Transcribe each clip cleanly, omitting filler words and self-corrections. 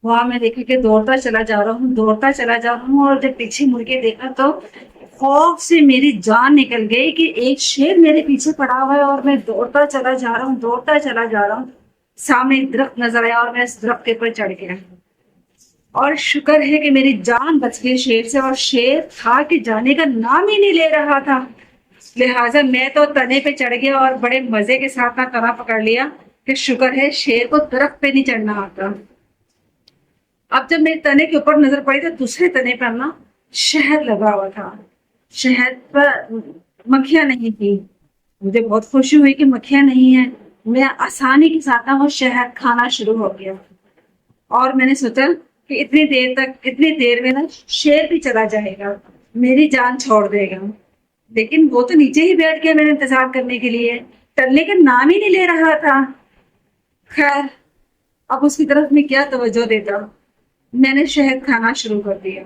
वहां मैं देखा कि दौड़ता चला जा रहा हूँ, दौड़ता चला जा रहा हूँ, और जब पीछे मुड़ के देखा तो खौफ से मेरी जान निकल गई कि एक शेर मेरे पीछे पड़ा हुआ है और मैं दौड़ता चला जा रहा हूँ, दौड़ता चला जा रहा हूँ। सामने एक दरख्त नजर आया और मैं इस दरख्त के ऊपर चढ़ गया, और शुक्र है कि मेरी जान बच गई शेर से। और शेर था कि जाने का नाम ही नहीं ले रहा था, लिहाजा मैं तो तने पे चढ़ गया और बड़े मजे के साथ ना तना पकड़ लिया कि शुक्र है शेर को दरख्त पे नहीं चढ़ना आता। अब जब मेरे तने के ऊपर नजर पड़ी तो दूसरे तने पर ना शहद लगा हुआ था। शहद पर मक्खियां नहीं थी। मुझे बहुत खुशी हुई कि मक्खियां नहीं है। मैं आसानी के साथ ना वो शहद खाना शुरू हो गया, और मैंने सोचा कि इतनी देर में ना शेर भी चला जाएगा, मेरी जान छोड़ देगा। लेकिन वो तो नीचे ही बैठ गया मेरे इंतजार करने के लिए, टलने का नाम ही नहीं ले रहा था। खैर, अब उसकी तरफ मैं क्या तवज्जो देता। मैंने शहद खाना शुरू कर दिया।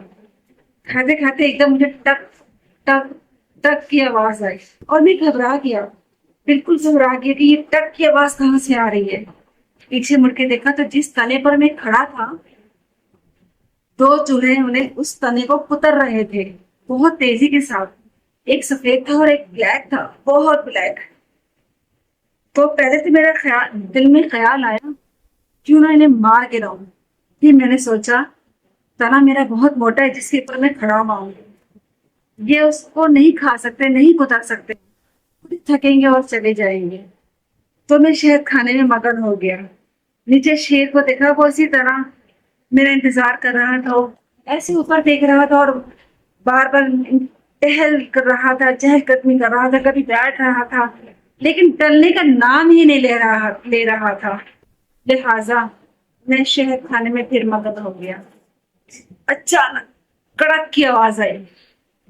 खाते खाते एकदम मुझे टक टक टक की आवाज आई, और मैं घबरा गया, बिल्कुल घबरा गया कि ये टक की आवाज कहाँ से आ रही है। पीछे मुड़ के देखा तो जिस तने पर मैं खड़ा था, दो चूहे उन्हें उस तने को कुतर रहे थे, बहुत तेजी के साथ। एक सफेद था और एक ब्लैक था, बहुत ब्लैक। तो पहले तो मेरा दिल में ख्याल आया क्यों ना इन्हें मार के लाऊं। फिर मैंने सोचा तना मेरा बहुत मोटा है जिसके ऊपर मैं खड़ा हुआ हूं, ये उसको नहीं खा सकते, नहीं कुतर सकते, खुद ही थकेंगे और चले जाएंगे। तो मैं शहद खाने में मगन हो गया। नीचे शेर को देखा, वो इसी तरह मेरा इंतजार कर रहा था, वो ऐसे ऊपर देख रहा था और बार बार टहल कर रहा था, चहलकदमी कर रहा था, कभी बैठ रहा था, लेकिन टलने का नाम ही नहीं ले रहा था। लिहाजा मैं शहद खाने में फिर मगन हो गया। अचानक कड़क की आवाज आई।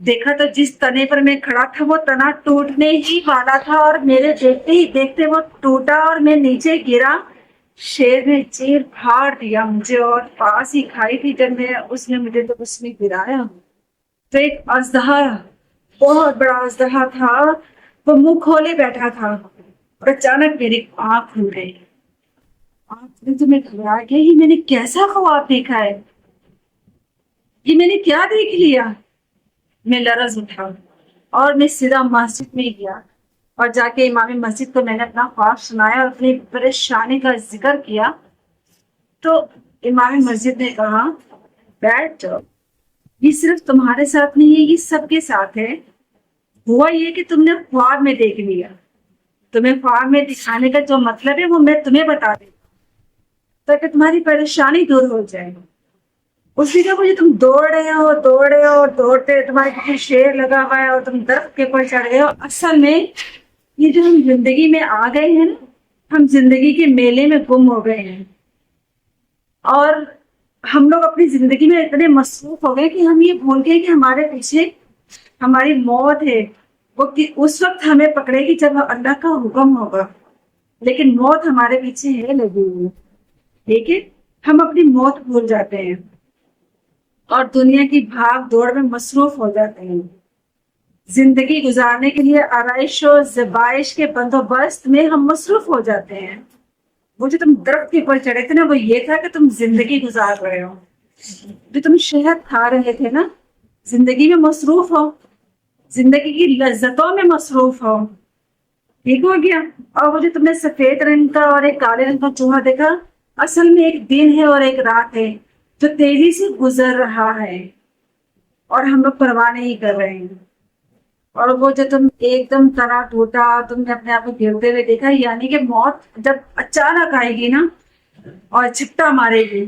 देखा तो जिस तने पर मैं खड़ा था वो तना टूटने ही वाला था, और मेरे देखते ही देखते वो टूटा और मैं नीचे गिरा। शेर ने चीर फाड़ दिया मुझे, और पास ही खाई थी जब मैं उसने मुझे तो उसमें गिराया तो एक अजदहा, बहुत बड़ा अजदहा था, वो मुंह खोले बैठा था। और अचानक मेरी आंख खुल गई। आंख में तो मैं घबरा गई, ये मैंने कैसा ख्वाब देखा है, ये मैंने क्या देख लिया। मैं लरज उठा और मैं सीधा मस्जिद में गया, और जाके इमाम मस्जिद को मैंने अपना ख्वाब सुनाया और अपनी परेशानी का जिक्र किया। तो इमाम मस्जिद ने कहा, बैठ जाओ, ये सिर्फ तुम्हारे साथ नहीं है, ये सबके साथ है। हुआ ये कि तुमने ख्वाब में देख लिया, तुम्हें ख्वाब में दिखाने का जो मतलब है वो मैं तुम्हें बता देता ताकि तुम्हारी परेशानी दूर हो जाए। उसी का मुझे तुम दौड़ रहे हो और दौड़ते तुम्हारे पीछे शेर लगा हुआ है और तुम दरख्त के ऊपर चढ़ गए हो। असल में ये जो हम जिंदगी में आ गए हैं ना, हम जिंदगी के मेले में गुम हो गए हैं, और हम लोग अपनी जिंदगी में इतने मसरूफ हो गए कि हम ये भूल गए कि हमारे पीछे हमारी मौत है। वो कि उस वक्त हमें पकड़ेगी जब अल्लाह का हुक्म होगा, लेकिन मौत हमारे पीछे है लगी हुई। ठीक है, हम अपनी मौत भूल जाते हैं और दुनिया की भाग दौड़ में मसरूफ हो जाते हैं। जिंदगी गुजारने के लिए आराइश और ज़बाइश के बंदोबस्त में हम मसरूफ हो जाते हैं। वो जो तुम दरख्त के ऊपर चढ़े थे ना, वो ये था कि तुम जिंदगी गुजार रहे हो। जो तुम शहद खा रहे थे ना, जिंदगी में मसरूफ हो, जिंदगी की लज्जतों में मसरूफ हो। ठीक हो गया। और वो जो तुमने सफेद रंग का और एक काले रंग का चूहा देखा, असल में एक दिन है और एक रात है जो तेजी से गुजर रहा है और हम लोग परवाह नहीं कर रहे हैं। और वो जो तुम एकदम तना टूटा, तुमने अपने आप को गिरते हुए देखा, यानी कि मौत जब अचानक आएगी ना और झपटा मारेगी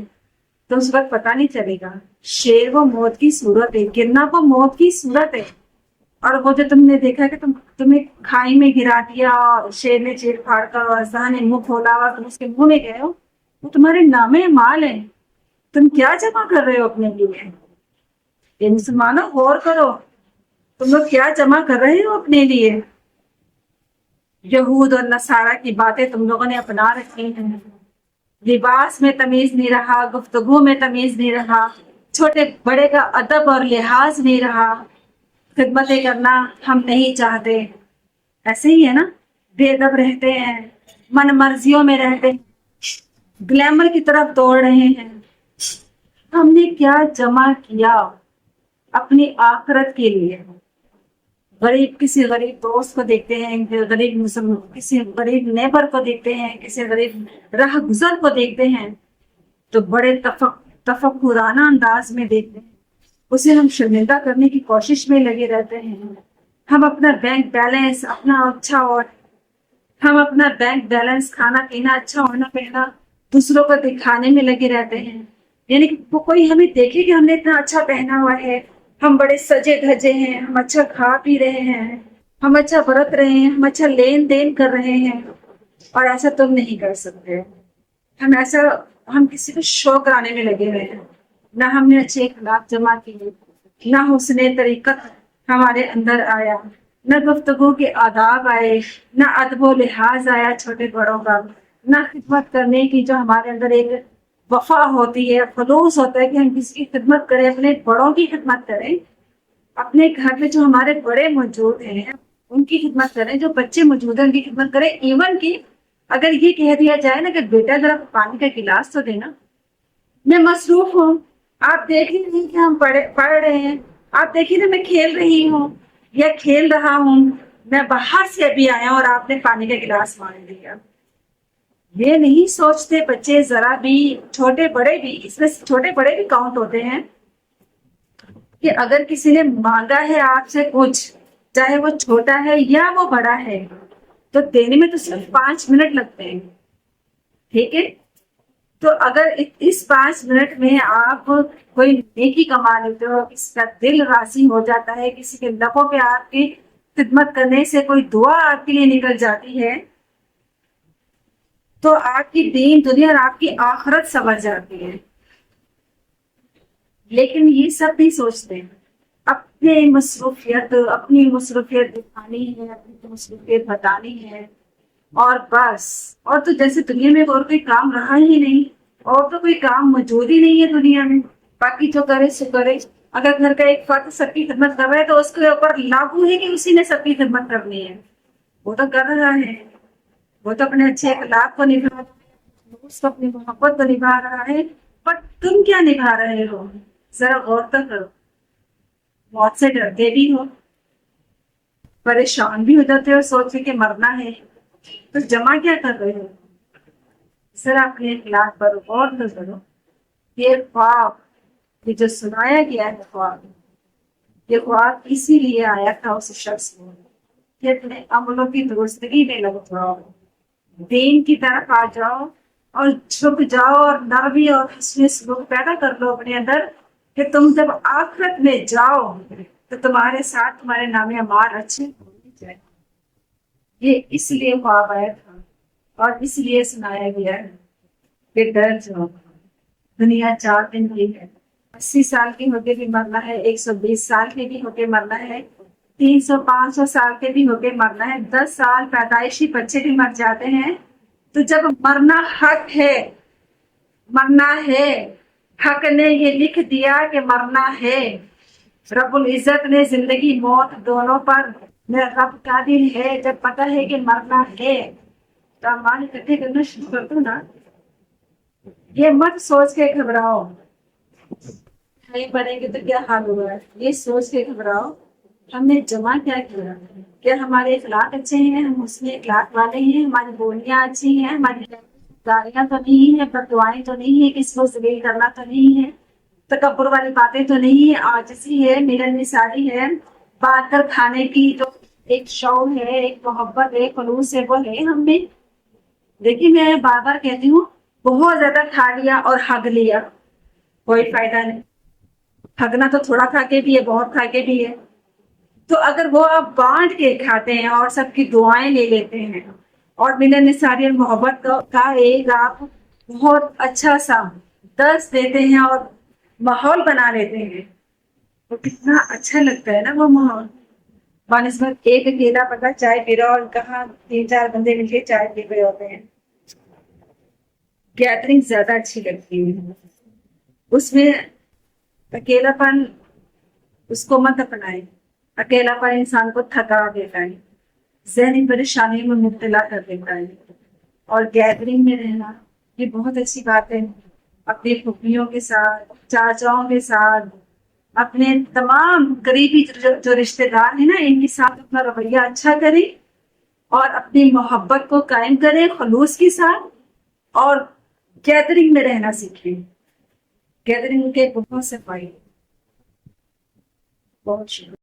तो उस वक्त पता नहीं चलेगा। शेर वो मौत की सूरत है, गिरना वो मौत की सूरत है। और वो जो तुमने देखा कि तुम्हें खाई में गिरा दिया और शेर ने चीर फाड़ कर और अज़ा ने मुंह खोला और तुम उसके मुंह में गए हो, वो तुम्हारे नामे माल है। तुम क्या जमा कर रहे हो अपने लिए? ये मुसलमानों, गौर करो, तुम लोग क्या जमा कर रहे हो अपने लिए? यहूद और नसारा की बातें तुम लोगों ने अपना रखी हैं। लिबास में तमीज नहीं रहा, गुफ्तगू में तमीज नहीं रहा, छोटे बड़े का अदब और लिहाज नहीं रहा, खिदमतें करना हम नहीं चाहते। ऐसे ही है ना, बेअदब रहते हैं, मन मर्जियों में रहते हैं, ग्लैमर की तरफ दौड़ रहे हैं, ہم نے کیا جمع کیا اپنی آخرت کے لیے؟ کسی غریب دوست کو دیکھتے ہیں، کسی غریب نیبر کو دیکھتے ہیں، کسی غریب راہ گزر کو دیکھتے ہیں تو بڑے تفکرانہ انداز میں دیکھتے ہیں، اسے ہم شرمندہ کرنے کی کوشش میں لگے رہتے ہیں۔ ہم اپنا بینک بیلنس ہم اپنا بینک بیلنس، کھانا پینا، اچھا ہونا پہنا دوسروں کو دکھانے میں لگے رہتے ہیں، یعنی کہ کوئی ہمیں دیکھے کہ ہم نے اتنا اچھا پہنا ہوا ہے، ہم بڑے سجے دھجے ہیں، ہم اچھا کھا پی رہے ہیں، ہم اچھا برت رہے ہیں، ہم اچھا لین دین کر رہے ہیں، اور ایسا تم نہیں کر سکتے۔ ہم کسی کو شو کرانے میں لگے ہوئے ہیں، نہ ہم نے اچھے اخلاق جمع کیے، نہ حسن طریقت ہمارے اندر آیا، نہ گفتگو کے آداب آئے، نہ ادب و لحاظ آیا چھوٹے بڑوں کا، نہ خدمت کرنے کی جو ہمارے اندر ایک وفا ہوتی ہے، خلوص ہوتا ہے کہ ہم کسی کی خدمت کریں، اپنے بڑوں کی خدمت کریں، اپنے گھر میں جو ہمارے بڑے موجود ہیں ان کی خدمت کریں، جو بچے موجود ہیں ان کی خدمت کریں۔ ایون کہ اگر یہ کہہ دیا جائے نا کہ بیٹا ذرا پانی کا گلاس تو دینا، میں مصروف ہوں، آپ دیکھ ہی نہیں کہ ہم پڑھ رہے ہیں، آپ دیکھیے نا میں کھیل رہی ہوں یا کھیل رہا ہوں، میں باہر سے ابھی آیا اور آپ نے پانی کا گلاس مانگ دیا۔ یہ نہیں سوچتے بچے ذرا بھی، چھوٹے بڑے بھی، اس میں چھوٹے بڑے بھی کاؤنٹ ہوتے ہیں، کہ اگر کسی نے مانگا ہے آپ سے کچھ، چاہے وہ چھوٹا ہے یا وہ بڑا ہے، تو دینے میں تو صرف 5 منٹ لگتے ہیں، ٹھیک ہے؟ تو اگر اس 5 منٹ میں آپ کوئی نیکی کما لیتے ہو، کسی کا دل راضی ہو جاتا ہے، کسی کے لبوں پہ آپ کی خدمت کرنے سے کوئی دعا آپ کے لیے نکل جاتی ہے، تو آپ کی دین دنیا اور آپ کی آخرت سنور جاتی ہے۔ لیکن یہ سب نہیں سوچتے، اپنی مصروفیت دکھانی ہے، اپنی مصروفیت بتانی ہے، اور بس، اور تو جیسے دنیا میں اور کوئی کام رہا ہی نہیں، اور تو کوئی کام موجود ہی نہیں ہے دنیا میں، باقی جو کرے سو کرے۔ اگر گھر کا ایک فرد سب کی خدمت کر رہا ہے تو اس کے اوپر لاگو ہے کہ اسی نے سب کی خدمت کرنی ہے، وہ تو کر رہا ہے، وہ تو اپنے اچھے اخلاق کو نبھا رہا ہے، اس کو اپنی محبت کو نبھا رہا ہے، پر تم کیا نبھا رہے ہو؟ ذرا غور تو کرو۔ موت سے ڈرتے بھی ہو، پریشان بھی ہو جاتے ہو سوچ کے کہ مرنا ہے، تو جمع کیا کر رہے ہو؟ ذرا اپنے اخلاق پر غور تو کرو۔ یہ خواب، یہ جو سنایا گیا ہے خواب، یہ خواب اسی لیے آیا تھا اس شخص کو کہ اپنے عملوں کی درستگی میں لگ جاؤ، دین کی طرف آ جاؤ، اور جھک جاؤ، اور نرمی اور حسن سلوک پیدا کر لو اپنے اندر، کہ تم جب آخرت میں جاؤ تو تمہارے ساتھ تمہارے نام اعمال اچھے ہونے جائیں۔ یہ اس لیے خواب آیا تھا اور اس لیے سنایا گیا ہے کہ ڈر جاؤ، دنیا 4 دن کی ہے، 80 سال کے ہو کے بھی مرنا ہے، 120 سال کے بھی ہو کے مرنا ہے، 300 500 سال کے بھی ہو کے مرنا ہے، 10 سال پیدائشی بچے بھی مر جاتے ہیں۔ تو جب مرنا حق ہے، مرنا ہے، حق نے یہ لکھ دیا کہ مرنا ہے، رب العزت نے زندگی موت دونوں پر، میرا رب قادر ہے، جب پتہ ہے کہ مرنا ہے تو اعمال اکٹھے کرنا شروع کر دو نا۔ یہ مت سوچ کے گھبراؤ نہیں پڑیں گے تو کیا حال ہوگا، یہ سوچ کے گھبراؤ ہم نے جمع کیا کیا، کیا ہمارے اخلاق اچھے ہیں، ہم حسن اخلاق والے ہیں، ہماری بولیاں اچھی ہیں، ہماری گالیاں تو نہیں ہے، بددعائیں تو نہیں ہے، کسی کو ذلیل کرنا تو نہیں ہے، تکبر والی باتیں تو نہیں ہے، عاجزی ہے، ملن نثاری ہے، بات کر کھانے کی جو ایک شوق ہے، ایک محبت ہے، خلوص ہے، وہ ہے ہم میں۔ دیکھیے میں بار بار کہتی ہوں، بہت زیادہ کھا لیا اور ہگ لیا کوئی فائدہ نہیں، ہگنا تو تھوڑا کھا کے بھی ہے، بہت کھا کے بھی ہے، تو اگر وہ آپ بانٹ کے کھاتے ہیں اور سب کی دعائیں لے لیتے ہیں اور ملن نثاری اور محبت کا ایک آپ بہت اچھا سا درس دیتے ہیں اور ماحول بنا لیتے ہیں، تو کتنا اچھا لگتا ہے نا وہ ماحول، بنسبت ایک اکیلا بندہ چائے پی رہا اور کہاں 3 4 بندے مل کے چائے پی رہے ہوتے ہیں۔ گیدرنگ زیادہ اچھی لگتی ہے، اس میں اکیلا پن اس کو مت اپنائے، اکیلا پن انسان کو تھکا دیتا ہے، ذہنی پریشانی میں مبتلا کر دیتا ہے، اور گیدرنگ میں رہنا یہ بہت اچھی بات ہے، اپنی پھوپھیوں کے ساتھ، چاچاؤں کے ساتھ، اپنے تمام قریبی جو رشتے دار ہیں نا، ان کے ساتھ اپنا رویہ اچھا کریں اور اپنی محبت کو قائم کریں خلوص کے ساتھ، اور گیدرنگ میں رہنا سیکھیں. گیدرنگ کے بہت سے فائدے. بہت شکریہ.